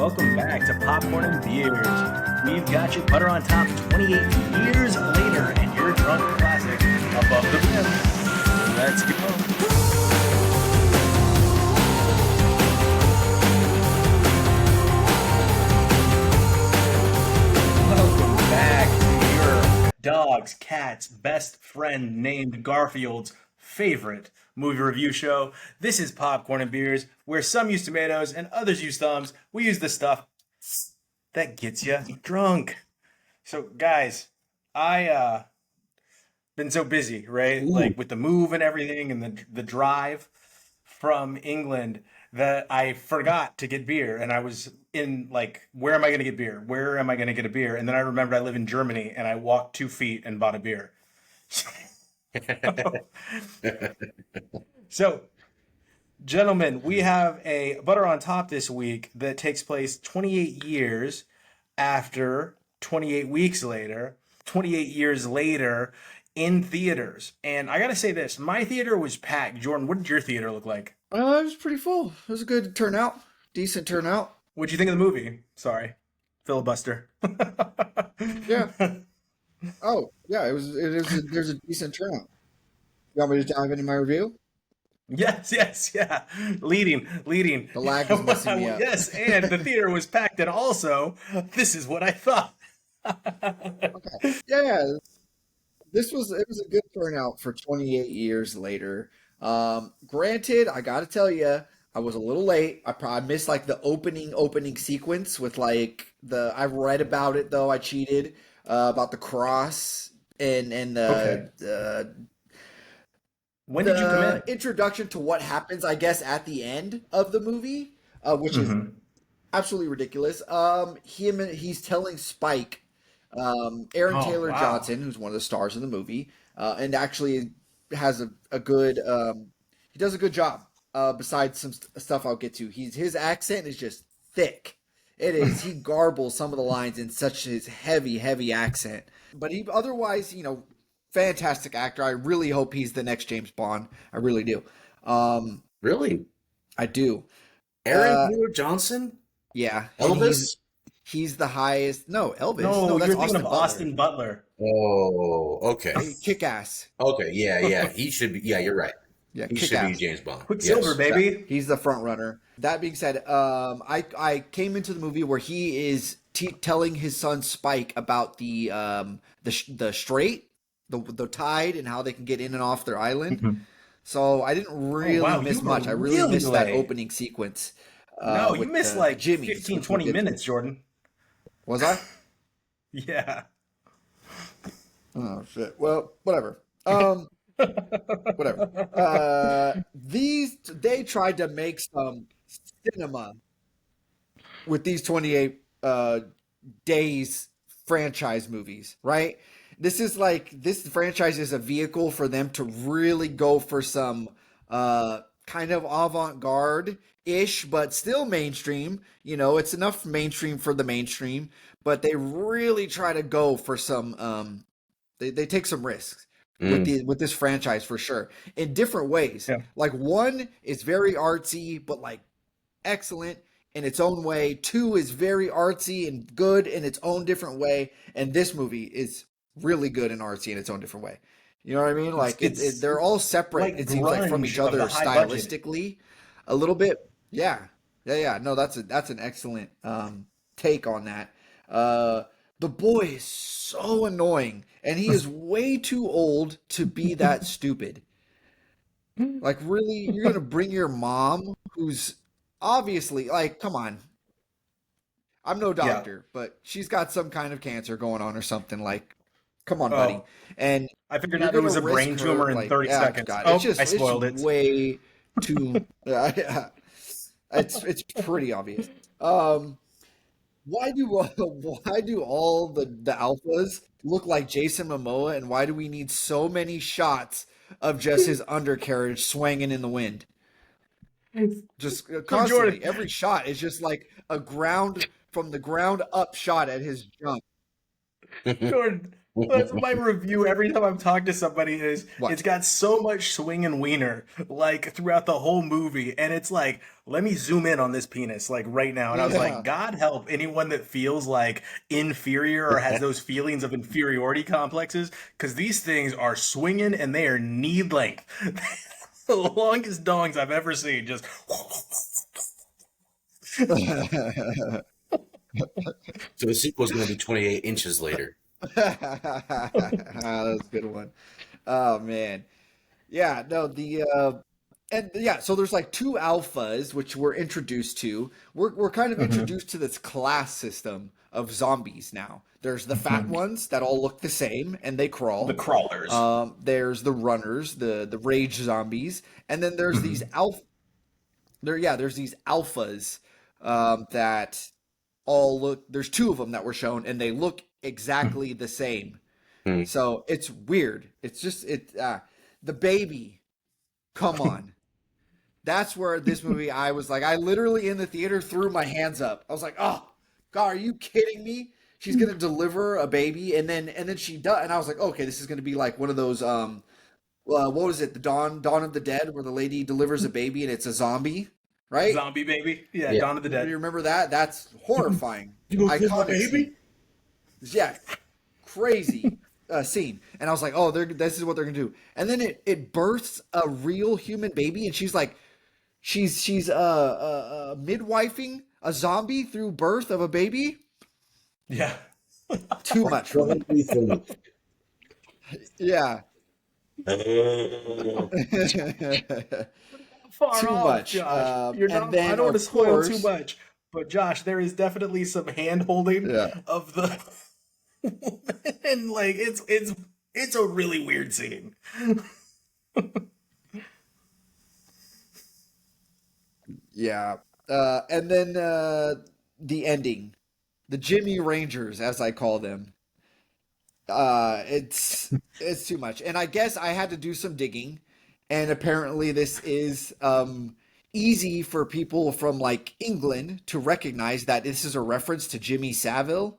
welcome back to Popcorn and Beers. We've got your butter on top 28 years later, and your drunk classic above the rim. Let's go. Welcome back to your dog's, cat's best friend named Garfield's favorite movie review show. This is Popcorn and Beers, where some use tomatoes and others use thumbs. We use the stuff that gets you drunk. So, guys, I been so busy, right? Like with the move and everything, and the drive from England, that I forgot to get beer. And I was in like, where am I going to get beer? Where am I going to get a beer? And then I remembered I live in Germany, and I walked 2 feet and bought a beer. So, gentlemen, we have a butter on top this week that takes place 28 years after 28 weeks later, 28 years later in theaters. And I gotta say this, my theater was packed. Jordan, what did your theater look like? It was pretty full. It was a good turnout. Decent turnout. What'd you think of the movie? Sorry, filibuster. Yeah. Oh, yeah, there's a decent turnout. You want me to dive into my review? Yes, yeah. Leading. The lag is messing me up. Yes, and the theater was packed, and also, this is what I thought. Okay. Yeah. It was a good turnout for 28 years later. Granted, I gotta tell you, I was a little late. I probably missed like the opening sequence with like I read about it though. I cheated about the cross and the When did you come in? introduction to what happens, I guess, at the end of the movie, which is absolutely ridiculous. He's telling Spike, Aaron Taylor Johnson, who's one of the stars in the movie, and actually has a good, he does a good job. Besides some stuff I'll get to, his accent is just thick. It is. He garbles some of the lines in such his heavy accent, but he otherwise, fantastic actor. I really hope he's the next James Bond. I really do. Really? I do. Aaron Taylor Johnson? Yeah. Elvis? He's the highest. No, Elvis. No, that's you're thinking of Austin Butler. Oh, okay. Kick ass. Okay, yeah. He should be. Yeah, you're right. Yeah, He should be James Bond. Quicksilver, baby. He's the front runner. That being said, I came into the movie where he is telling his son Spike about the strait, the tide, and how they can get in and off their island. So I didn't really miss much. I really missed that opening sequence. No, you missed like Jimmy, 15, 20 minutes, Jordan. Was I? Yeah. Oh, shit. Well, whatever. Whatever. They tried to make some cinema with these 28 days franchise movies, right? This franchise is a vehicle for them to really go for some kind of avant-garde-ish, but still mainstream. It's enough mainstream for the mainstream, but they really try to go for some they take some risks with this franchise for sure in different ways. Yeah. Like 1 is very artsy, but like excellent in its own way. 2 is very artsy and good in its own different way. And this movie is really good and artsy in its own different way. You know what I mean? Like they're all separate. Like it seems like from each other stylistically, a little bit. Yeah. No, that's an excellent take on that. The boy is so annoying, and he is way too old to be that stupid. Like, really, you're gonna bring your mom, who's obviously like, come on. I'm no doctor, but she's got some kind of cancer going on or something. Like, come on, buddy. And I figured out it was a brain tumor in 30 seconds. God, I spoiled it. Way too. It's pretty obvious. Why do all the alphas look like Jason Momoa, and why do we need so many shots of just his undercarriage swinging in the wind? Just constantly, every shot is just like a from the ground up shot at his jump. Jordan, That's my review every time I'm talking to somebody is What? it's got so much swing and wiener like throughout the whole movie, and it's like, let me zoom in on this penis like right now. And I was like, Yeah. God help anyone that feels like inferior or has those feelings of inferiority complexes, because these things are swinging and they are knee length. The longest dongs I've ever seen. Just So the sequel is going to be 28 inches later. That's a good one. Oh man. Yeah, no, so there's like two alphas which we're introduced to. We're kind of Mhm. introduced to this class system of zombies now. There's the fat Mhm. ones that all look the same and they The crawl. crawlers. There's the runners, the rage zombies, and then there's these Mhm. there's these alphas that all look. There's two of them that were shown, and they look exactly the same. Hmm. So it's weird. It's just the baby. Come on. That's where this movie, I was like, I literally in the theater threw my hands up. I was like, oh God, are you kidding me? She's gonna deliver a baby, and then she does, and I was like, okay, this is gonna be like one of those what was it, the Dawn of the Dead, where the lady delivers a baby and it's a zombie, right? Zombie baby. Yeah, Yeah. Dawn of the You Dead. remember that? That's horrifying, You gonna kill my iconic baby? scene. Yeah, crazy scene. And I was like, oh, this is what they're gonna do. And then it births a real human baby, and she's like, she's midwifing a zombie through birth of a baby. Yeah. Too much for What me. do you think? Yeah. Far Too off, much. Josh. You're And not. I then don't want to of spoil too course, much, but Josh, there is definitely some hand holding yeah. of the and like it's a really weird scene. Yeah. And then the ending, the Jimmy Rangers, as I call them. It's too much. And I guess I had to do some digging, and apparently this is easy for people from like England to recognize that this is a reference to Jimmy Savile,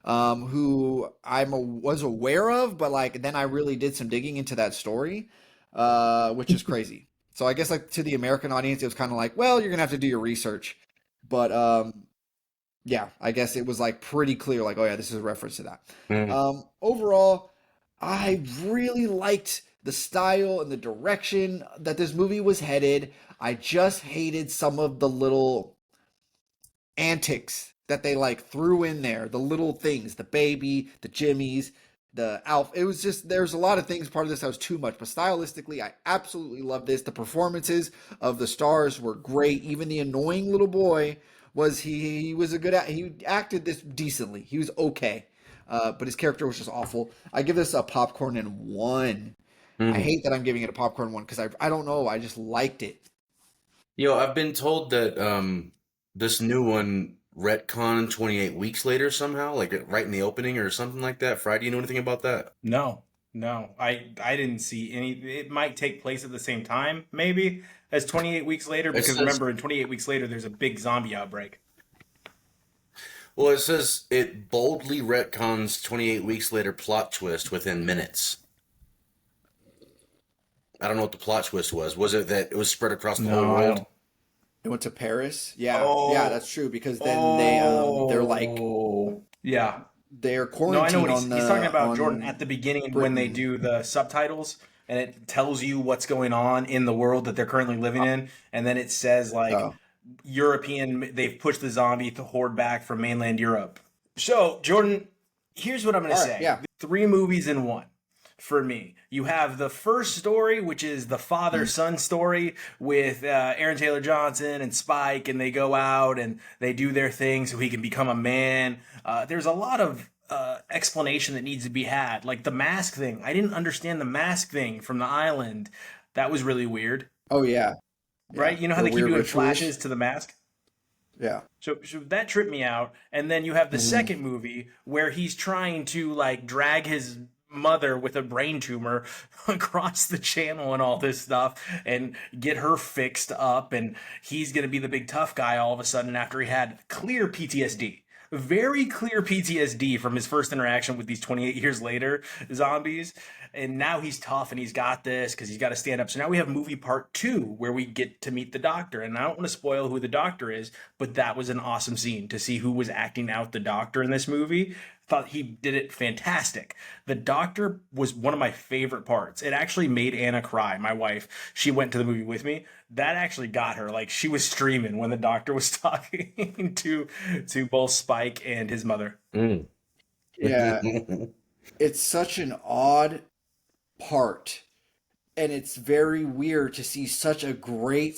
who was aware of, but like then I really did some digging into that story, which is crazy. So I guess like to the American audience, it was kind of like, well, you're gonna have to do your research, but yeah, I guess it was like pretty clear, like, oh yeah, this is a reference to that. Hmm. Overall, I really liked the style and the direction that this movie was headed. I just hated some of the little antics that they like threw in there, the little things, the baby, the Jimmies, the Alf. It was just there's a lot of things part of this that was too much, but stylistically, I absolutely love this. The performances of the stars were great. Even the annoying little boy he was a he acted this decently. He was okay. But his character was just awful. I give this a popcorn and one. I Hmm. hate that I'm giving it a popcorn one because I don't know. I just liked it. Yo, I've been told that this new one retcon 28 weeks later somehow, like right in the opening or something like that. Friday, you know anything about that? No, no, I didn't see any. It might take place at the same time, maybe as 28 weeks later, It because says, remember, in 28 weeks later, there's a big zombie outbreak. well, it says it boldly retcons 28 weeks later plot twist within minutes. I don't know what the plot twist was. Was it that it was spread across the whole No, I world? don't. It went to Paris. Yeah, yeah, Oh, that's true because then they're like oh, yeah. they're No, I know what quarantined he's talking about, Jordan, on at the beginning when they Britain. do the subtitles and it tells you what's going on in the world that they're currently living in, and then it says like Oh, they've pushed the zombie to horde back from mainland Europe. So, Jordan, here's what I'm going to all right, say. yeah. Three movies in one for me. You have the first story, which is the Mm. father-son story with Aaron Taylor Johnson and Spike, and they go out and they do their thing so he can become a man. There's a lot of explanation that needs to be had, like the mask thing. I didn't understand the mask thing from the island. That was really weird, Oh yeah, yeah. right? You know how The they keep weird doing rituals. flashes to the mask? Yeah. So that tripped me out. And then you have the Hmm. second movie where he's trying to like drag his mother with a brain tumor across the channel and all this stuff and get her fixed up. And he's going to be the big tough guy all of a sudden after he had clear PTSD. very clear PTSD from his first interaction with these 28 years later zombies. And now he's tough and he's got this because he's got to stand up. So now we have movie part two where we get to meet the doctor. And I don't want to spoil who the doctor is, but that was an awesome scene to see who was acting out the doctor in this movie. Thought he did it fantastic. The doctor was one of my favorite parts. It actually made Anna cry. My wife, she went to the movie with me. That actually got her. Like she was streaming when the doctor was talking to both Spike and his mother. Mm. Yeah, it's such an odd part, and it's very weird to see such a great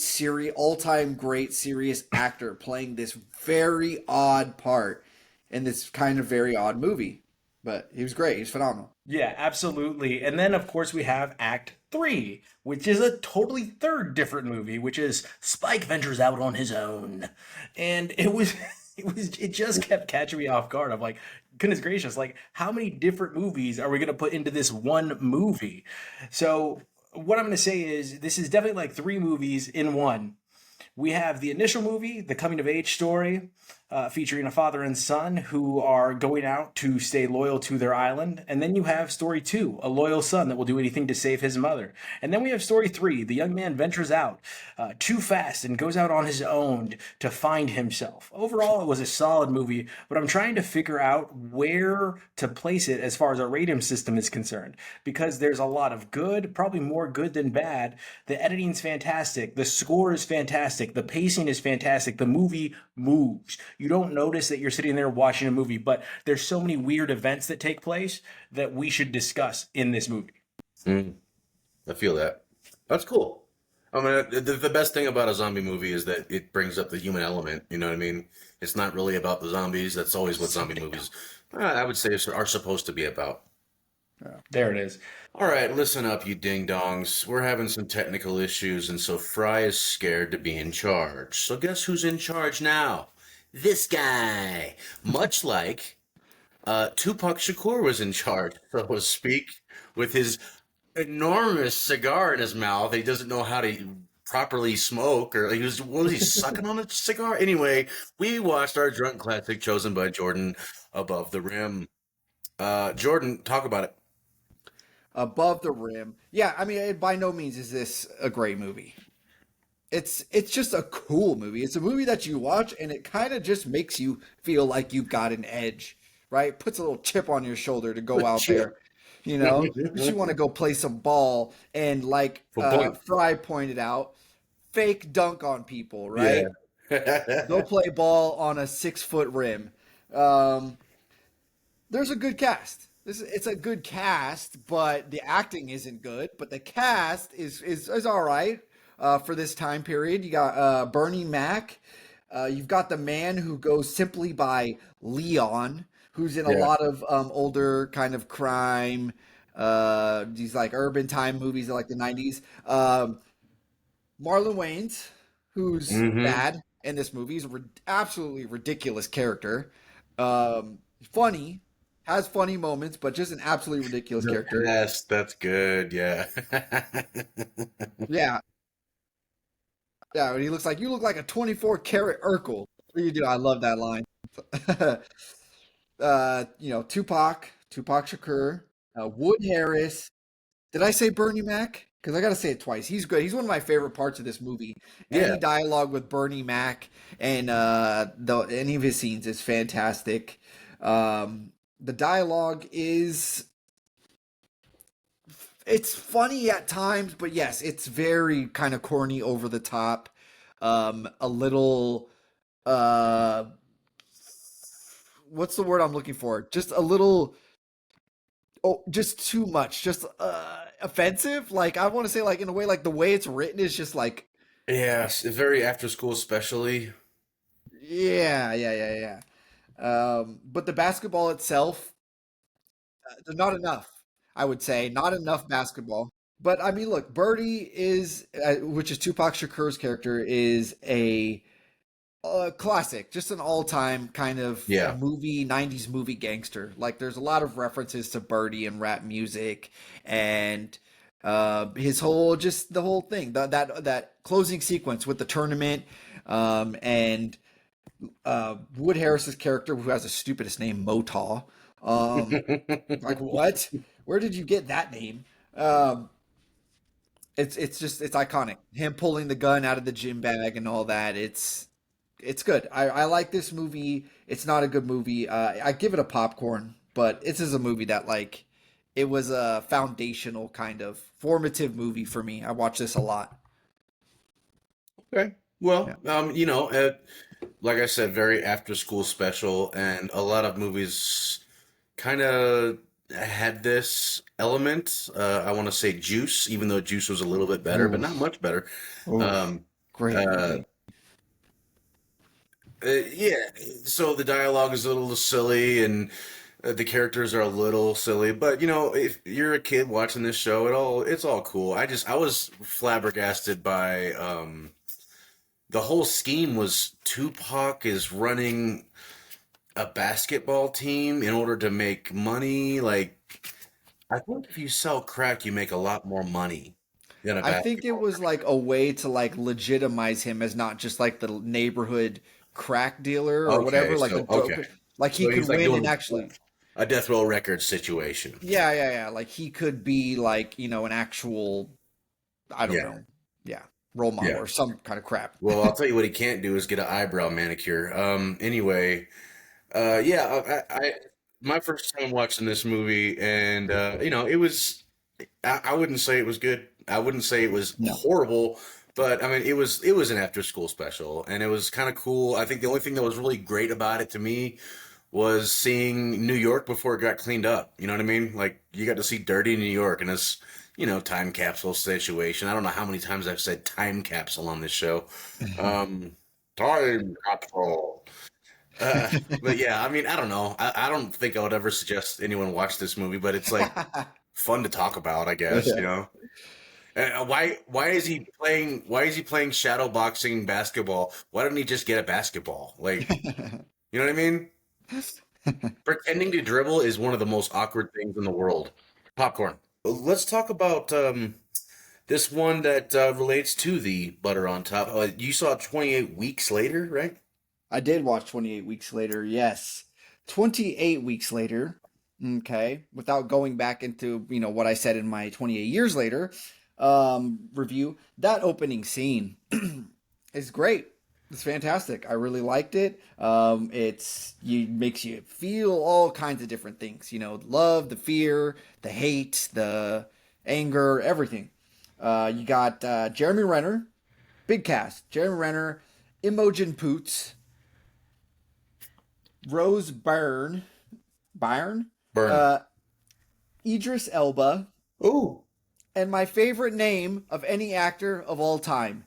all-time great serious actor playing this very odd part in this kind of very odd movie. But he was great. He's phenomenal. Yeah, absolutely. And then, of course, we have Act Three, which is a totally third different movie, which is Spike ventures out on his own. And it just kept catching me off guard. I'm like, goodness gracious, like, how many different movies are we going to put into this one movie? So, what I'm going to say is, this is definitely like three movies in one. We have the initial movie, the coming of age story, featuring a father and son who are going out to stay loyal to their island. And then you have story two, a loyal son that will do anything to save his mother. And then we have story three, the young man ventures out too fast and goes out on his own to find himself. Overall, it was a solid movie, but I'm trying to figure out where to place it as far as our rating system is concerned, because there's a lot of good, probably more good than bad. The editing's fantastic. The score is fantastic. The pacing is fantastic. The movie moves. You don't notice that you're sitting there watching a movie, but there's so many weird events that take place that we should discuss in this movie. Mm. I feel that. That's cool. I mean, the best thing about a zombie movie is that it brings up the human element. You know what I mean? It's not really about the zombies. That's always what zombie movies, I would say, are supposed to be about. There it is. All right, listen up, you ding-dongs. We're having some technical issues, and so Fry is scared to be in charge. So guess who's in charge now? This guy. Much like Tupac Shakur was in charge, so to speak, with his enormous cigar in his mouth. He doesn't know how to properly smoke, or what was he sucking on a cigar? Anyway, we watched our drunk classic chosen by Jordan, Above the Rim. Jordan, talk about it. Above the Rim. Yeah, I mean, by no means is this a great movie. It's just a cool movie. It's a movie that you watch and it kind of just makes you feel like you've got an edge, right? Puts a little chip on your shoulder to go out there. You know, you want to go play some ball and like Fry pointed out, fake dunk on people, right? Yeah. Go play ball on a 6-foot rim. There's a good cast. It's a good cast, but the acting isn't good. But the cast is all right for this time period. You got Bernie Mac. You've got the man who goes simply by Leon, who's in a lot of older kind of crime, these like urban time movies of like the 90s. Marlon Wayans, who's bad in this movie. He's an absolutely ridiculous character. Funny. Has funny moments, but just an absolutely ridiculous character. Yes, that's good. Yeah. Yeah. Yeah, and he looks like you look like a 24-karat Urkel. What do you do? I love that line. Tupac Shakur, Wood Harris. Did I say Bernie Mac? Because I got to say it twice. He's good. He's one of my favorite parts of this movie. Any dialogue with Bernie Mac and any of his scenes is fantastic. The dialogue it's funny at times, but yes, it's very kind of corny, over the top, a little, what's the word I'm looking for? Just a little, just too much, just offensive. Like I want to say, like in a way, like the way it's written is just like, yes, very after school, especially. Yeah. But the basketball itself, not enough. I would say not enough basketball. But I mean, look, Birdie is, which is Tupac Shakur's character, is a classic, just an all-time kind of movie, 90s movie gangster. Like there's a lot of references to Birdie and rap music, and his whole, just the whole thing, that closing sequence with the tournament, and Wood Harris's character, who has the stupidest name, Motah. Like what? Where did you get that name? Um, it's just it's iconic. Him pulling the gun out of the gym bag and all that. It's good. I like this movie. It's not a good movie. I give it a popcorn, but this is a movie that like it was a foundational kind of formative movie for me. I watch this a lot. Okay. Yeah. Well, like I said, very after school special, and a lot of movies kind of had this element. I want to say Juice, even though Juice was a little bit better, but not Oof. much better. Oof. Um, Great uh, movie. yeah, so the dialogue is a little silly, and the characters are a little silly, but if you're a kid watching this show, it's all cool. I was flabbergasted by the whole scheme was Tupac is running a basketball team in order to make money. Like, I think if you sell crack, you make a lot more money than a I think it basketball. was like a way to like legitimize him as not just like the neighborhood crack dealer or Okay, whatever, like the so okay, dope. Like he so could he's like win and doing actually, a Death Row Records situation. yeah, yeah, yeah. Like he could be like an actual, I don't Yeah, know, yeah, role model yeah. or some kind of crap. Well, I'll tell you what he can't do is get an eyebrow manicure. Anyway, yeah, my first time watching this movie, and it was. I wouldn't say it was good. I wouldn't say it was No, horrible, but I mean, it was an after school special, and it was kind of cool. I think the only thing that was really great about it to me was seeing New York before it got cleaned up. You know what I mean? Like you got to see dirty New York, and this time capsule situation. I don't know how many times I've said time capsule on this show. Um, Time capsule. Uh, but yeah, I mean, I don't know. I don't think I would ever suggest anyone watch this movie, but it's like fun to talk about, I guess, you yeah. know. Why is he playing shadow boxing basketball? Why don't he just get a basketball? Like, you know what I mean? Pretending to dribble is one of the most awkward things in the world. Popcorn. Let's talk about this one that relates to the butter on top. You saw 28 weeks later, right? I did watch 28 Weeks Later. Yes, 28 Weeks Later. Okay, without going back into what I said in my 28 Years Later review, that opening scene is great. It's fantastic. I really liked it. It's you makes you feel all kinds of different things. Love, the fear, the hate, the anger, everything. You got Jeremy Renner, big cast. Jeremy Renner, Imogen Poots, Rose Byrne, Burn. uh, Idris Elba, Ooh. and my favorite name of any actor of all time.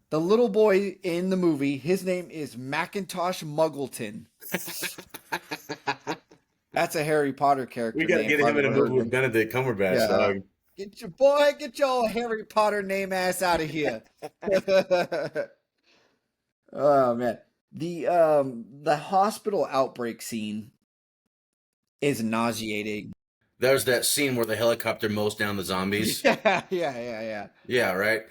The little boy in the movie, his name is Macintosh Muggleton. That's a Harry Potter We character got to name get if him I've in a ever heard movie with one. Benedict Cumberbatch, Yeah. dog. Get your Harry Potter name ass out of here. Oh man. The hospital outbreak scene is nauseating. There's that scene where the helicopter mows down the zombies. Yeah. Yeah, right.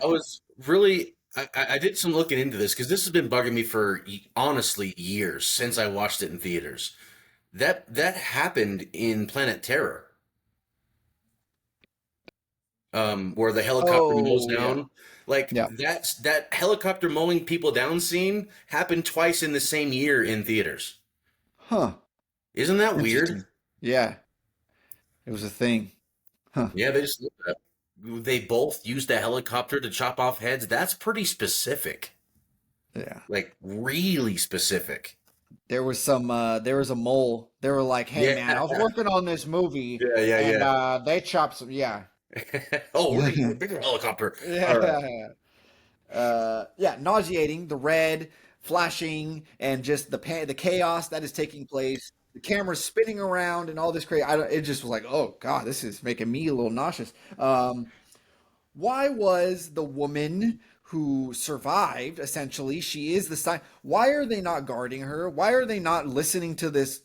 I was really, I did some looking into this because this has been bugging me for honestly years since I watched it in theaters. That happened in Planet Terror, where the helicopter mows Oh yeah. down. Like Yeah. that helicopter mowing people down scene happened twice in the same year in theaters. Huh. Isn't that weird? Interesting. Yeah. It was a thing. Huh. Yeah, they both used a helicopter to chop off heads. That's pretty specific. Yeah. Like really specific. There was a mole. They were like, "Hey man, I was Yeah. working on this movie Yeah, yeah, and yeah. they chopped some yeah." Oh, we're gonna get a bigger helicopter. All right. Yeah. Yeah, nauseating, the red flashing and just the chaos that is taking place. The camera's spinning around and all this crazy. It just was like, oh god, this is making me a little nauseous. Why was the woman who survived essentially? She is the sign. Why are they not guarding her? Why are they not listening to this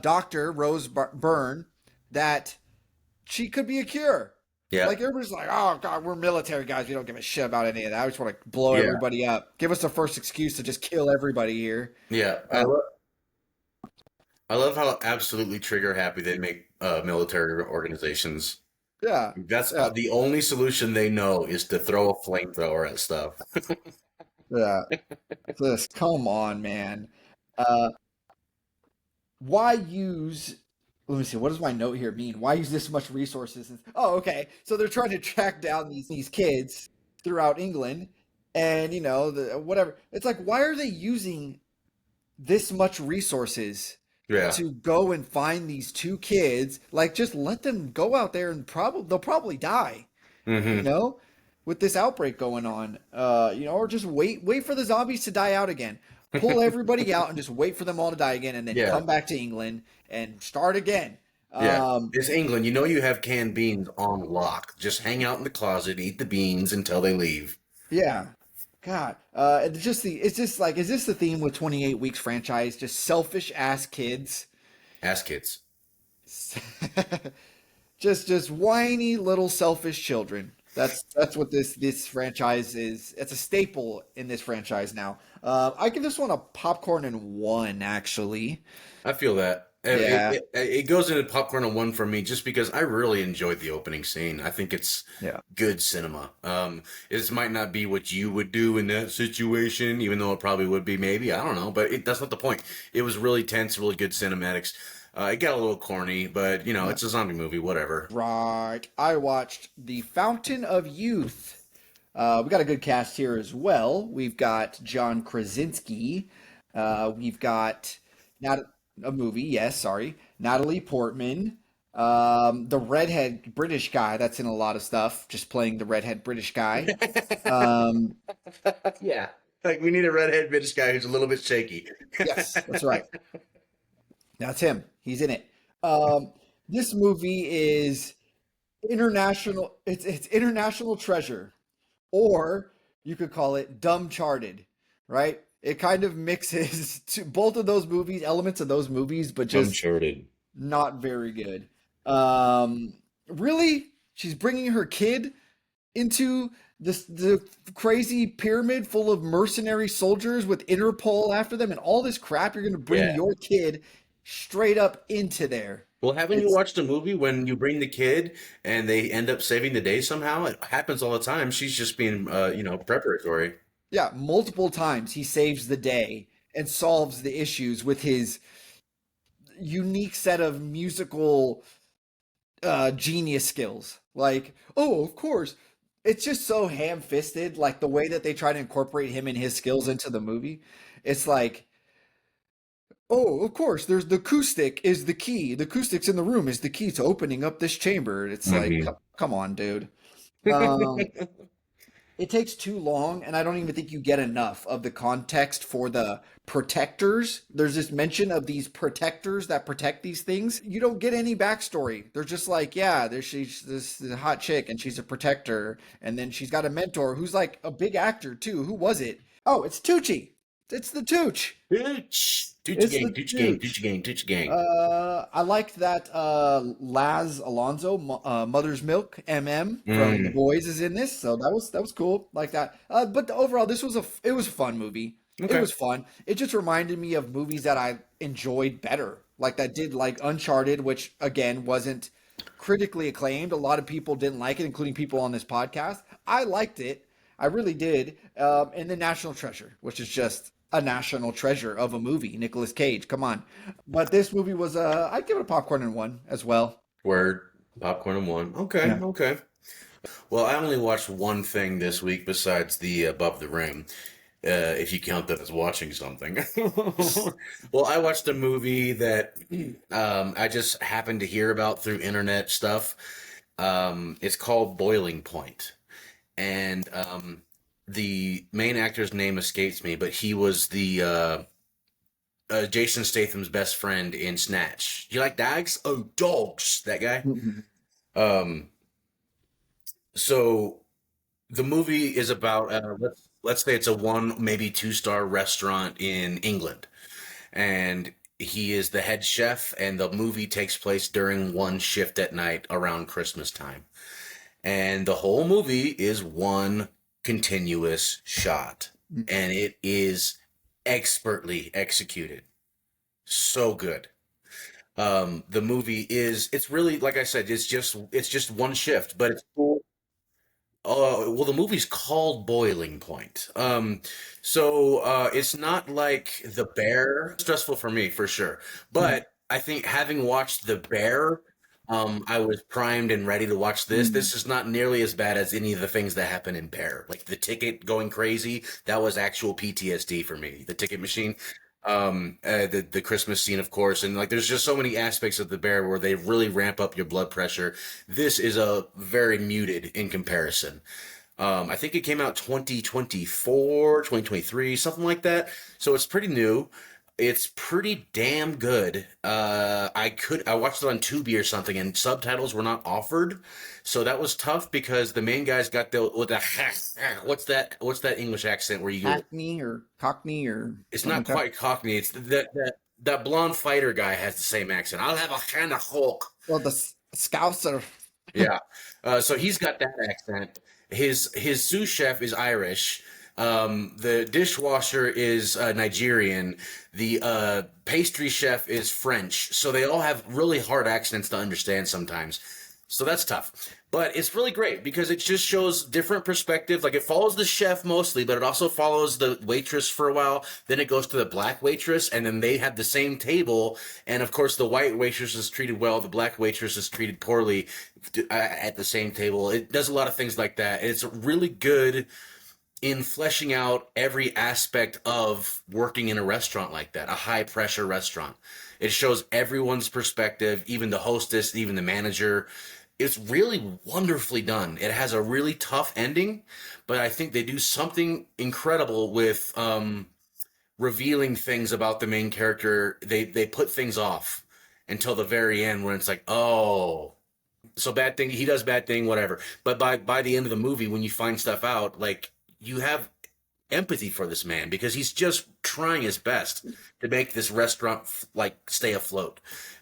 doctor Rose Byrne that she could be a cure? Yeah. Like everybody's like, oh God, we're military guys. We don't give a shit about any of that. I just want to blow Yeah. everybody up. Give us the first excuse to just kill everybody here. Yeah. Uh, I love how absolutely trigger happy they make military organizations. yeah, That's yeah, the only solution they know is to throw a flamethrower at stuff. yeah. Just come on, man. Uh, why use? Let me see. What does my note here mean? Why use this much resources? Oh, okay. So they're trying to track down these kids throughout England, and whatever. It's like, why are they using this much resources Yeah. to go and find these two kids? Like, just let them go out there and they'll probably die, you Hmm. know, with this outbreak going on. Or just wait for the zombies to die out again. Pull everybody out and just wait for them all to die again, and then Yeah. come back to England and start again. Yeah. Um, It's England. You know you have canned beans on lock. Just hang out in the closet, eat the beans until they leave. yeah. God, it's just like, is this the theme with 28 Weeks franchise? Just selfish ass kids. Ass kids. Just whiny little selfish children. That's what this franchise is. It's a staple in this franchise now. I give this one a popcorn and one, actually. I feel that. Yeah, It goes into popcorn and one for me just because I really enjoyed the opening scene. I think it's yeah, good cinema. This might not be what you would do in that situation, even though it probably would be, maybe. I don't know, but that's not the point. It was really tense, really good cinematics. It got a little corny, but yeah. it's a zombie movie, whatever. Right. I watched The Fountain of Youth. We got a good cast here as well. We've got John Krasinski. We've got not a movie, yes, sorry. Natalie Portman. The redhead British guy that's in a lot of stuff, just playing the redhead British guy. Um, Yeah. Like we need a redhead British guy who's a little bit shaky. yes, that's right. That's him. He's in it. Um, this movie is international. It's international treasure, or you could call it dumb charted, right? It kind of mixes both of those movies, elements of those movies, but just Uncharted. not very good. Really, she's bringing her kid into the crazy pyramid full of mercenary soldiers with Interpol after them and all this crap. You're going to bring Yeah. your kid straight up into there. Well, haven't you It's watched a movie when you bring the kid and they end up saving the day somehow? It happens all the time. She's just being, preparatory. Yeah, multiple times he saves the day and solves the issues with his unique set of musical genius skills. Like, oh, of course. It's just so ham-fisted, like the way that they try to incorporate him and his skills into the movie. It's like, oh, of course, there's the acoustic is the key. The acoustics in the room is the key to opening up this chamber. It's like, Hmm. come on, dude. Um, it takes too long, and I don't even think you get enough of the context for the protectors. There's this mention of these protectors that protect these things. You don't get any backstory. They're just like, yeah, she's this hot chick, and she's a protector, and then she's got a mentor who's like a big actor too. Who was it? Oh, it's Tucci. It's the Tooch. Tooch. Tooch It's gang, the Tooch gang, Tooch. Tooch gang, Tooch gang. I liked that Laz Alonso, Mother's Milk, from The Mm, Boys is in this, so that was cool, like that. But overall, it was a fun movie. It okay. was fun. It just reminded me of movies that I enjoyed better, like that did like Uncharted, which again wasn't critically acclaimed. A lot of people didn't like it, including people on this podcast. I liked it. I really did. And then National Treasure, which is just a national treasure of a movie. Nicolas Cage, come on. But this movie was I'd give it a popcorn and one as well. Word. Popcorn and one. Okay, Yeah. okay. Well, I only watched one thing this week besides the Above the Ring, if you count that as watching something. Well, I watched a movie that I just happened to hear about through internet stuff. It's called Boiling Point. And the main actor's name escapes me, but he was the Jason Statham's best friend in Snatch. You like dogs? Oh, dogs! That guy. Mhm. Um, so the movie is about let's say it's a one maybe two-star restaurant in England, and he is the head chef, and the movie takes place during one shift at night around Christmas time. And the whole movie is one continuous shot. And it is expertly executed. So good. The movie it's really, like I said, it's just one shift, but it's cool. Well, the movie's called Boiling Point. It's not like The Bear. Stressful for me, for sure. But I think having watched The Bear, I was primed and ready to watch this. This is not nearly as bad as any of the things that happen in Bear. Like the ticket going crazy, that was actual PTSD for me. The ticket machine. The Christmas scene, of course, and like there's just so many aspects of The Bear where they really ramp up your blood pressure. This is a very muted in comparison. I think it came out 2024, 2023, something like that. So it's pretty new. It's pretty damn good. I watched it on Tubi or something, and subtitles were not offered, so that was tough because the main guy's got the with the what's that English accent where you go? Cockney or It's something not like that. quite Cockney. It's that blonde fighter guy has the same accent. I'll have a kind of Hulk. Well, the Scouser. Yeah. So he's got that accent. His sous chef is Irish. The dishwasher is Nigerian. The pastry chef is French. So they all have really hard accents to understand sometimes. So that's tough. But it's really great because it just shows different perspectives. Like it follows the chef mostly, but it also follows the waitress for a while. Then it goes to the black waitress, and then they have the same table. And of course, the white waitress is treated well. The black waitress is treated poorly at the same table. It does a lot of things like that. It's really good in fleshing out every aspect of working in a restaurant like that, a high pressure restaurant. It shows everyone's perspective, even the hostess, even the manager. It's really wonderfully done. It has a really tough ending, but I think they do something incredible with revealing things about the main character. They put things off until the very end when it's like, oh, so bad thing, he does bad thing, whatever. But by the end of the movie, when you find stuff out, like you have empathy for this man because he's just trying his best to make this restaurant like stay afloat.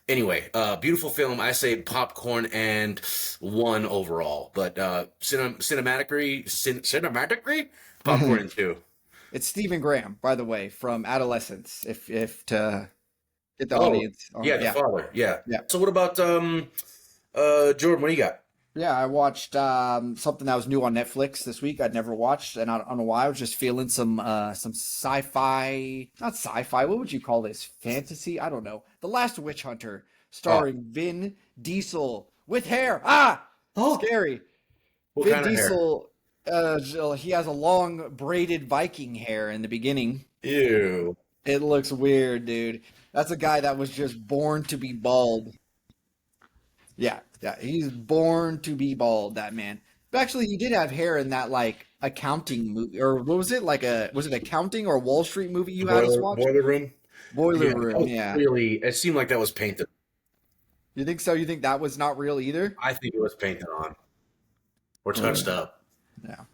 Anyway, beautiful film. I say popcorn and 1 overall, but cinematically, popcorn and 2. It's Stephen Graham, by the way, from Adolescence. If to get the Oh, audience. yeah, the father. Yeah. Yeah. So what about Jordan? What do you got? Yeah, I watched something that was new on Netflix this week. I'd never watched, and I don't know why. I was just feeling some sci-fi, not sci-fi. What would you call this? Fantasy? I don't know. The Last Witch Hunter, Oh, starring Vin Diesel with hair. oh, Scary. what Vin kind of hair? Diesel. He has a long braided Viking hair in the beginning. Ew. It looks weird, dude. That's a guy that was just born to be bald. Yeah, yeah, he's born to be bald, that man. But actually, he did have hair in that like accounting movie, or what was it? Was it accounting or Wall Street movie you had us watch? Boiler room. Boiler Yeah, that Room, was yeah. really. It seemed like that was painted. You think so? You think that was not real either? I think it was painted on or Uh, touched up. yeah.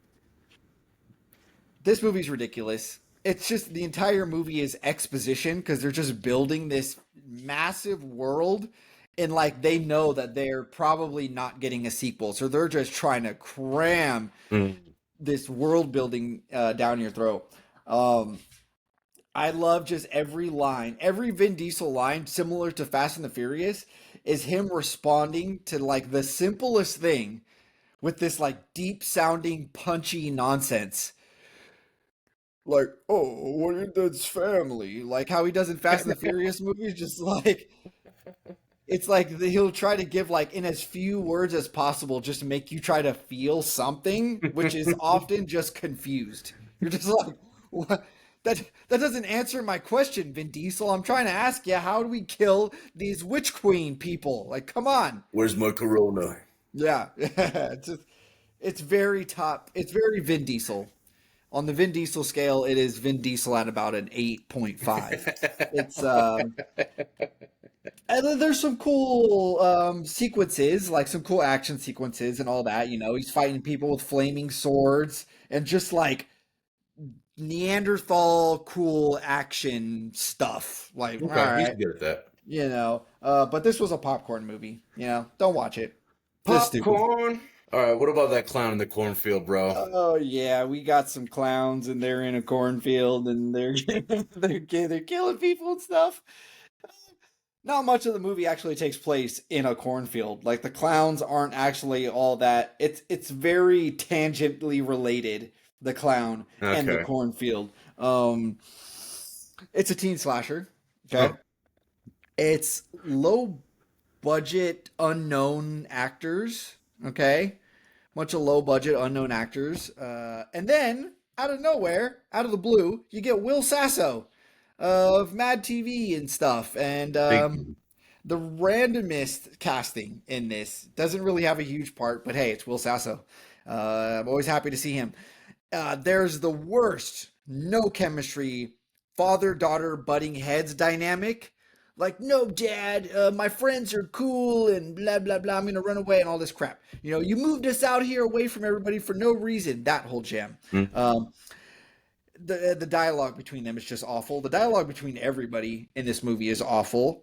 This movie's ridiculous. It's just the entire movie is exposition because they're just building this massive world and like they know that they're probably not getting a sequel. So they're just trying to cram Mm. this world building down your throat. Um, I love just every line, every Vin Diesel line, similar to Fast and the Furious, is him responding to like the simplest thing with this like deep sounding punchy nonsense. Like, oh, that's family. Like how he does in Fast and the Furious movies, just like it's like he'll try to give like in as few words as possible just to make you try to feel something, which is often just confused. You're just like, what? That doesn't answer my question, Vin Diesel. I'm trying to ask you, how do we kill these witch queen people? Like, come on. Where's my Corona? Yeah, it's very top. It's very Vin Diesel. On the Vin Diesel scale, it is Vin Diesel at about an 8.5. It's and then there's some cool sequences, like some cool action sequences and all that. You know, he's fighting people with flaming swords and just like Neanderthal cool action stuff. Like, all Okay, he's right, good at that. you know. But this was a popcorn movie. You know, don't watch it. This is stupid. Popcorn. All right, what about that clown in the cornfield, bro? Oh yeah, we got some clowns and they're in a cornfield and they're they're killing people and stuff. Not much of the movie actually takes place in a cornfield. Like the clowns aren't actually all that. It's very tangentially related, the clown and the Okay. cornfield. It's a teen slasher. Okay. Oh, It's low budget unknown actors. Okay. Bunch of low budget unknown actors. And then out of nowhere, out of the blue, you get Will Sasso of Mad TV and stuff. And big. the randomest casting in this doesn't really have a huge part, but hey, it's Will Sasso. I'm always happy to see him. There's the worst no chemistry father daughter butting heads dynamic. Like, no, dad, my friends are cool and blah, blah, blah. I'm going to run away and all this crap. You know, you moved us out here away from everybody for no reason. That whole jam. Hmm. The dialogue between them is just awful. The dialogue between everybody in this movie is awful.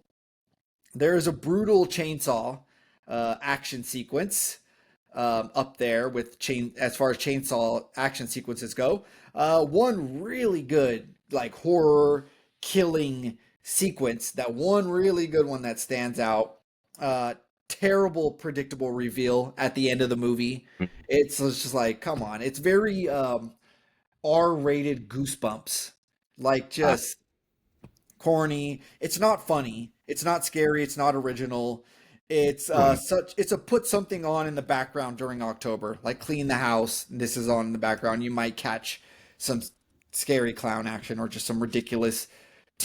There is a brutal chainsaw action sequence up there with chain as far as chainsaw action sequences go. One really good like horror killing sequence. That one really good one that stands out. Terrible predictable reveal at the end of the movie. It's just like, come on. It's very R-rated Goosebumps. Like Ah, just corny. It's not funny. It's not scary. It's not original. It's hmm. it's a put something on in the background during October, like clean the house. This is on in the background. You might catch some scary clown action or just some ridiculous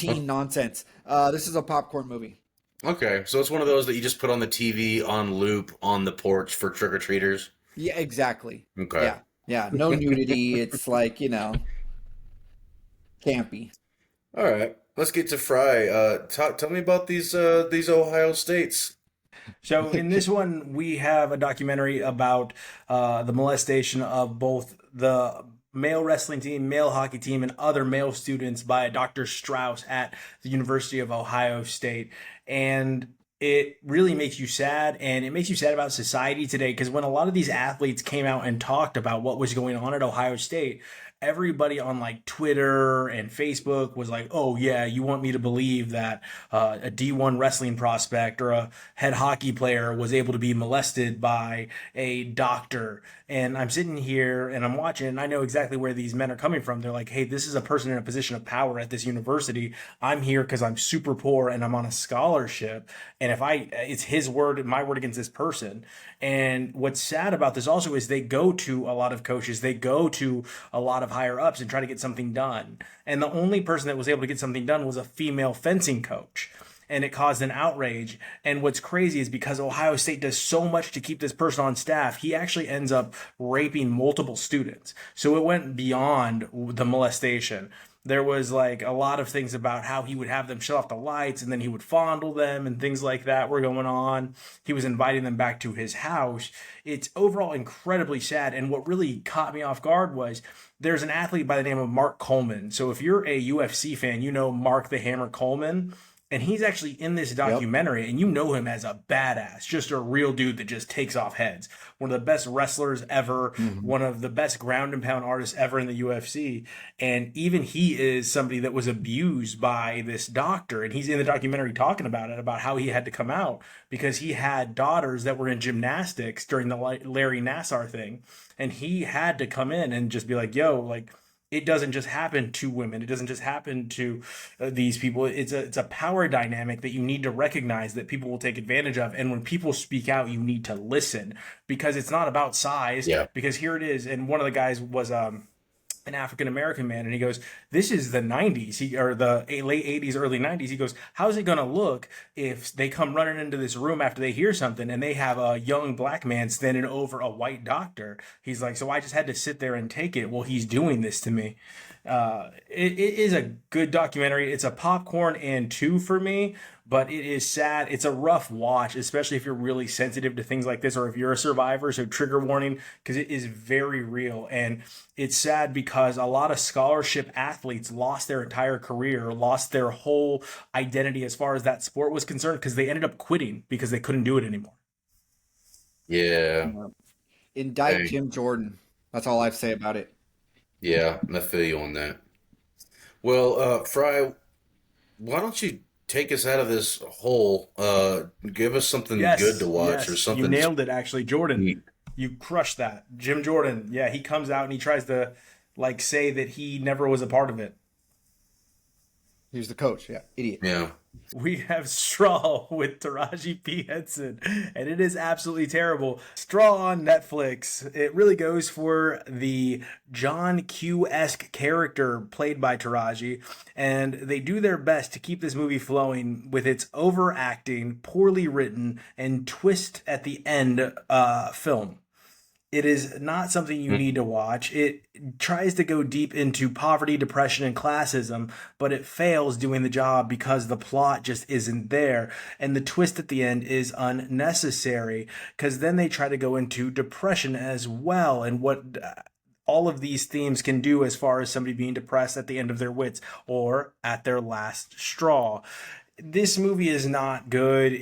Oh, teen nonsense. This is a popcorn movie. okay, so it's one of those that you just put on the TV on loop on the porch for trick-or-treaters. Yeah, exactly. Okay. Yeah, yeah. No nudity. It's like campy. All right, let's get to Fry. Tell me about these Ohio States. So in this one, we have a documentary about the molestation of both the male wrestling team, male hockey team, and other male students by Dr. Strauss at the University of Ohio State. And it really makes you sad, and it makes you sad about society today because when a lot of these athletes came out and talked about what was going on at Ohio State, everybody on like Twitter and Facebook was like, "Oh yeah, you want me to believe that a D1 wrestling prospect or a head hockey player was able to be molested by a doctor?" And I'm sitting here and I'm watching, and I know exactly where these men are coming from. They're like, "Hey, this is a person in a position of power at this university. I'm here because I'm super poor and I'm on a scholarship. And if it's his word, my word against this person." And what's sad about this also is they go to a lot of coaches, they go to a lot of higher ups and try to get something done. And the only person that was able to get something done was a female fencing coach. And it caused an outrage. And what's crazy is because Ohio State does so much to keep this person on staff, he actually ends up raping multiple students. So it went beyond the molestation. There was like a lot of things about how he would have them shut off the lights and then he would fondle them and things like that were going on. He was inviting them back to his house. It's overall incredibly sad. And what really caught me off guard was there's an athlete by the name of Mark Coleman. So if you're a UFC fan, you know Mark the Hammer Coleman. And he's actually in this Yep. documentary, and you know him as a badass, just a real dude that just takes off heads. One of the best wrestlers ever, Mhm. one of the best ground and pound artists ever in the UFC. And even he is somebody that was abused by this doctor. And he's in the documentary talking about it, about how he had to come out because he had daughters that were in gymnastics during the Larry Nassar thing. And he had to come in and just be like, yo, like, it doesn't just happen to women. It doesn't just happen to these people. It's a power dynamic that you need to recognize that people will take advantage of. And when people speak out, you need to listen because it's not about size. Yeah. Because here it is, and one of the guys was an African American man, and he goes, "This is the '90s, or the late '80s, early '90s." He goes, "How's it gonna look if they come running into this room after they hear something, and they have a young black man standing over a white doctor?" He's like, "So I just had to sit there and take it. Well, he's doing this to me." It is a good documentary. It's a popcorn and two for me, but it is sad. It's a rough watch, especially if you're really sensitive to things like this or if you're a survivor. So, trigger warning, because it is very real. And it's sad because a lot of scholarship athletes lost their entire career, lost their whole identity as far as that sport was concerned, because they ended up quitting because they couldn't do it anymore. Yeah. indict Hey, Jim Jordan. That's all I have to say about it. yeah, I feel you on that. Well, Fry, why don't you take us out of this hole? Give us something good to Yes, watch or yes, you something nailed it. Actually, Jordan, sweet. you crushed that. Jim Jordan, yeah, he comes out and he tries to like say that he never was a part of it. He's the coach. Yeah, idiot. Yeah. We have Straw with Taraji P. Henson, and it is absolutely terrible. Straw on Netflix. It really goes for the John Q esque character played by Taraji, and they do their best to keep this movie flowing with its overacting, poorly written, and twist at the end film. It is not something you need to watch. It tries to go deep into poverty, depression, and classism, but it fails doing the job because the plot just isn't there. And the twist at the end is unnecessary because then they try to go into depression as well and what all of these themes can do as far as somebody being depressed at the end of their wits or at their last straw. This movie is not good.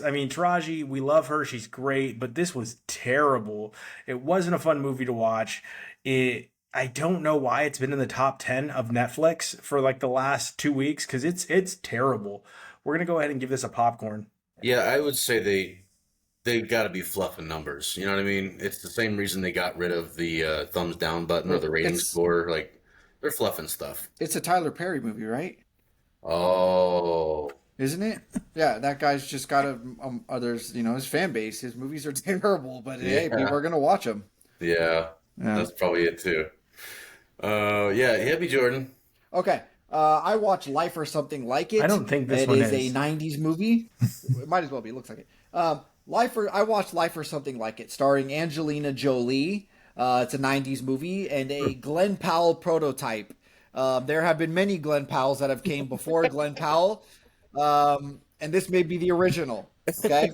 I mean, Taraji, we love her. She's great, but this was terrible. It wasn't a fun movie to watch. I don't know why it's been in the top 10 of Netflix for like the last 2 weeks because it's terrible. We're going to go ahead and give this a popcorn. Yeah, I would say they got to be fluffing numbers. You know what I mean? It's the same reason they got rid of the thumbs down button or Well, the rating it's score. Like they're fluffing stuff. it's a Tyler Perry movie, right? Oh, Isn't it? Yeah, that guy's just got a others. His fan base. His movies are terrible, but hey, people yeah, are gonna watch them. yeah. Yeah. That's probably it too. Yeah, hit me, Jordan. Okay. I watched Life or Something Like I It. don't think this It one is a is. '90s movie. It might as well be. It looks like it. I watched Life or Something Like It, starring Angelina Jolie. It's a '90s movie and a Glenn Powell prototype. There have been many Glenn Powells that have came before Glenn Powell, and this may be the original. Okay,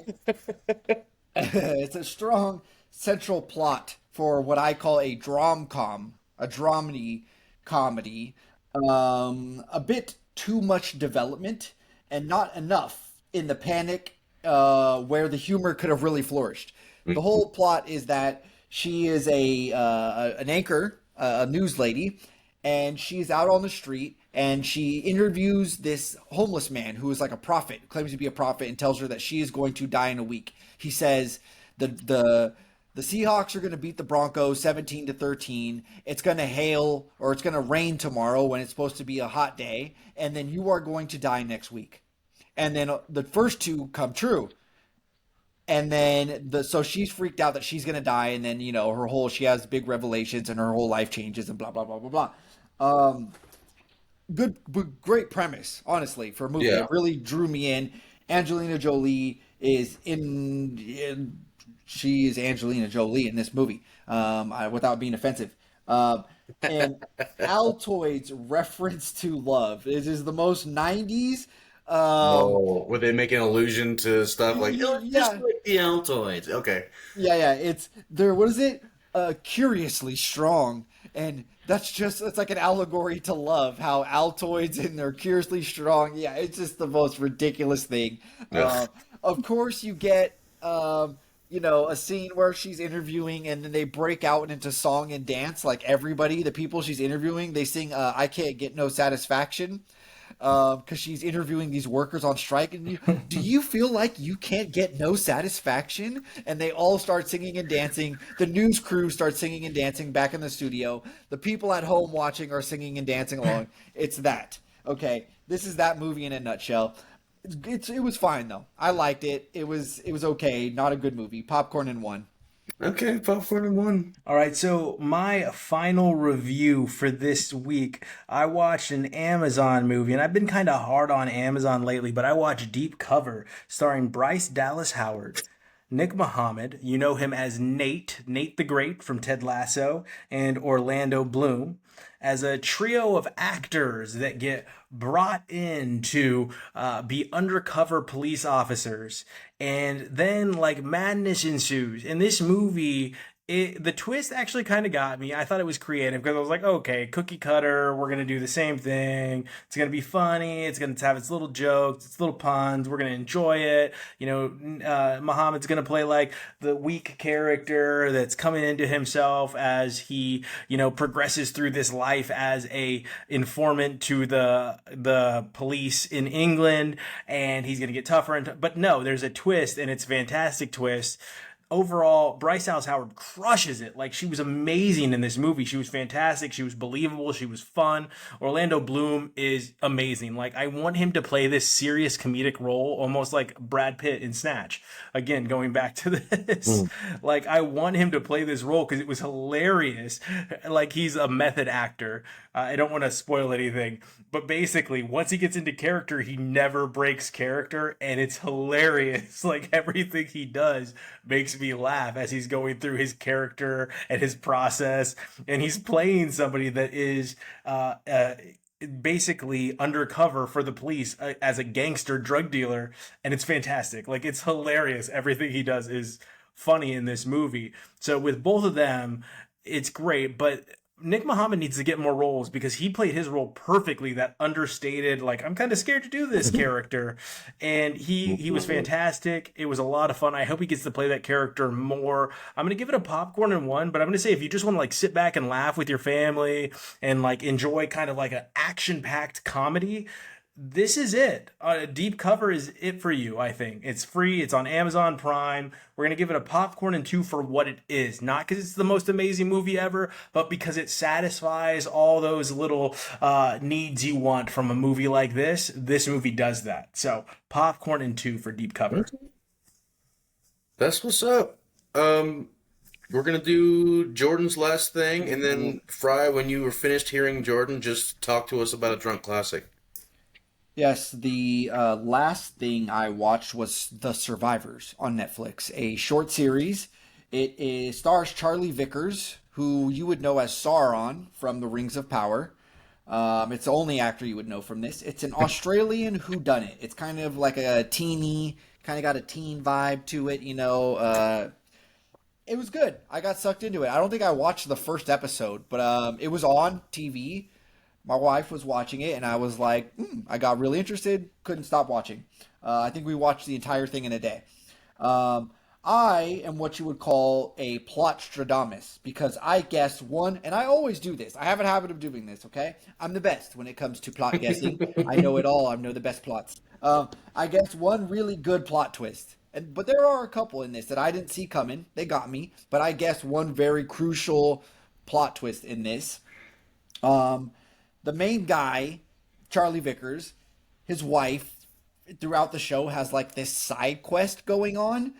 it's a strong central plot for what I call a drom-com, a dramedy comedy. A bit too much development and not enough in the panic where the humor could have really flourished. The whole plot is that she is an anchor, a news lady, and she's out on the street and she interviews this homeless man who is like a prophet, claims to be a prophet, and tells her that she is going to die in a week. He says the Seahawks are going to beat the Broncos 17-13. It's going to hail or it's going to rain tomorrow when it's supposed to be a hot day, and then you are going to die next week. And then the first two come true. And then so she's freaked out that she's going to die, and then she has big revelations and her whole life changes and blah blah blah blah blah. Great premise, honestly, for a movie. Yeah. It really drew me in. Angelina Jolie is she is Angelina Jolie in this movie, without being offensive. And Altoids reference to love is the most '90s. Oh, were they making allusion to stuff like, oh, just Yeah, like the Altoids? Okay. yeah. It's there. What is it? Curiously strong, and it's like an allegory to love. How Altoids and they're curiously strong. Yeah, it's just the most ridiculous thing. Ugh. Of course, you get a scene where she's interviewing, and then they break out into song and dance. Like everybody, the people she's interviewing, they sing "I Can't Get No Satisfaction." Because she's interviewing these workers on strike, and do you feel like you can't get no satisfaction? And they all start singing and dancing. The news crew starts singing and dancing back in the studio. The people at home watching are singing and dancing along. It's that. Okay, this is that movie in a nutshell. It was fine though. I liked it. It was okay. Not a good movie. Popcorn in one. Okay, popcorn and one. All right, so my final review for this week, I watched an Amazon movie, and I've been kind of hard on Amazon lately, but I watched Deep Cover, starring Bryce Dallas Howard, Nick Mohammed, you know him as Nate the Great from Ted Lasso, and Orlando Bloom, as a trio of actors that get brought in to be undercover police officers. And then, like, madness ensues. And this movie The twist actually kind of got me. I thought it was creative because I was like, okay, cookie cutter. We're gonna do the same thing. It's gonna be funny. It's gonna have its little jokes, its little puns. We're gonna enjoy it. Muhammad's gonna play like the weak character that's coming into himself as he, progresses through this life as a informant to the police in England, and he's gonna get tougher. But no, there's a twist, and it's a fantastic twist. Overall, Bryce Dallas Howard crushes it. Like, she was amazing in this movie. She was fantastic. She was believable. She was fun. Orlando Bloom is amazing. Like, I want him to play this serious comedic role, almost like Brad Pitt in Snatch. Again, going back to this, like, I want him to play this role because it was hilarious. Like, he's a method actor. I don't want to spoil anything, but basically, once he gets into character, he never breaks character, and it's hilarious. Like, everything he does makes me laugh as he's going through his character and his process, and he's playing somebody that is basically undercover for the police as a gangster drug dealer, and it's fantastic. Like, it's hilarious. Everything he does is funny in this movie. So with both of them, it's great, but Nick Muhammad needs to get more roles because he played his role perfectly, that understated, like, I'm kind of scared to do this character. And he was fantastic. It was a lot of fun. I hope he gets to play that character more. I'm going to give it a popcorn and one, but I'm going to say if you just want to like sit back and laugh with your family and like enjoy kind of like an action-packed comedy, this is it. Deep Cover is it for you, I think. It's free. It's on Amazon Prime. We're going to give it a popcorn and two for what it is. Not because it's the most amazing movie ever, but because it satisfies all those little needs you want from a movie like this. This movie does that. So popcorn and two for Deep Cover. That's what's up. We're gonna do Jordan's last thing, and then Fry, when you were finished hearing Jordan, just talk to us about a drunk classic. Yes, the last thing I watched was The Survivors on Netflix, a short series. Stars Charlie Vickers, who you would know as Sauron from The Rings of Power. It's the only actor you would know from this. It's an Australian whodunit. It's kind of like a teeny, kind of got a teen vibe to it, It was good. I got sucked into it. I don't think I watched the first episode, but it was on TV. My wife was watching it, and I was like, I got really interested, couldn't stop watching. I think we watched the entire thing in a day. I am what you would call a plot Stradamus, because I guess one, and I always do this. I have a habit of doing this, okay? I'm the best when it comes to plot guessing. I know it all. I know the best plots. I guess one really good plot twist. But there are a couple in this that I didn't see coming. They got me. But I guess one very crucial plot twist in this. The main guy, Charlie Vickers, his wife, throughout the show has like this side quest going on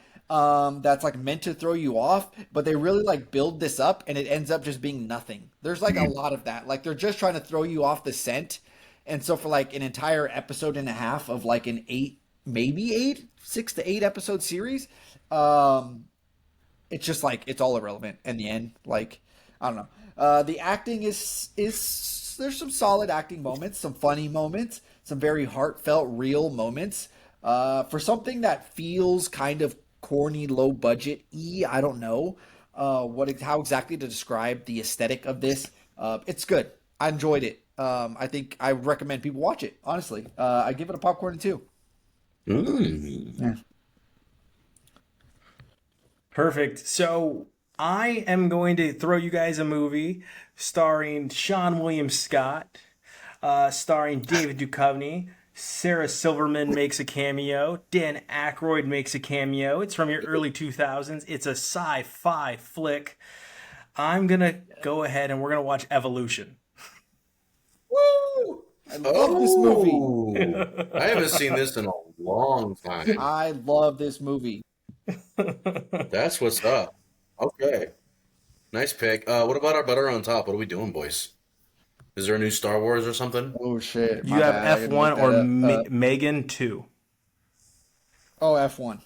that's like meant to throw you off, but they really like build this up and it ends up just being nothing. There's like a lot of that. Like they're just trying to throw you off the scent. And so for like an entire episode and a half of like an 6 to 8 episode series, it's just like it's all irrelevant in the end. Like, I don't know. The acting is there's some solid acting moments, some funny moments, some very heartfelt, real moments. For something that feels kind of corny, low budget-y, I don't know how exactly to describe the aesthetic of this. It's good. I enjoyed it. I think I recommend people watch it, honestly. I give it a popcorn and 2. Yeah. Perfect. So I am going to throw you guys a movie starring Sean William Scott, starring David Duchovny. Sarah Silverman makes a cameo. Dan Aykroyd makes a cameo. It's from your early 2000s. It's a sci-fi flick. I'm going to go ahead and we're going to watch Evolution. Woo! I love this movie. I haven't seen this in a long time. I love this movie. That's what's up. Okay. Nice pick. What about our butter on top? What are we doing, boys? Is there a new Star Wars or something? Oh, shit. You have F1 or Megan 2. Oh, F1.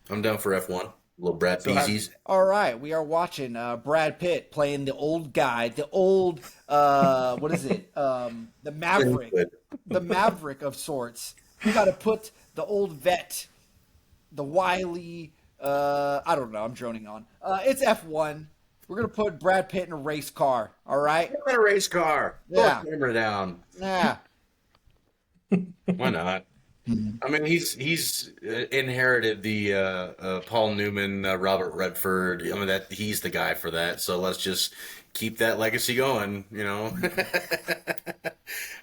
I'm down for F1. Little Brad Peasies. All right, we are watching Brad Pitt playing the old guy, the old, what is it? The Maverick. The Maverick of sorts. You got to put the old vet, the wily I don't know. I'm droning on. It's F1. We're gonna put Brad Pitt in a race car. All right. Put him in a race car. Yeah. Put the camera down. Yeah. Why not? I mean, he's inherited the Paul Newman, Robert Redford. I mean, that he's the guy for that. So let's just keep that legacy going.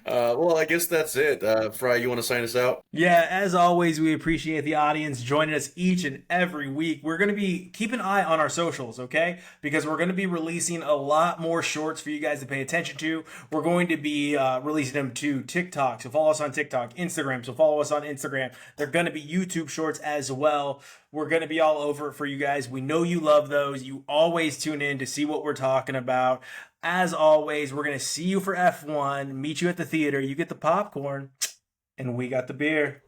Well, I guess that's it. Fry, you want to sign us out? Yeah, as always, we appreciate the audience joining us each and every week. We're going to keep an eye on our socials, okay? Because we're going to be releasing a lot more shorts for you guys to pay attention to. We're going to be releasing them to TikTok, so follow us on TikTok, Instagram, so follow us on Instagram. They're going to be YouTube shorts as well. We're going to be all over it for you guys. We know you love those. You always tune in to see what we're talking about. As always, we're going to see you for F1, meet you at the theater. You get the popcorn, and we got the beer.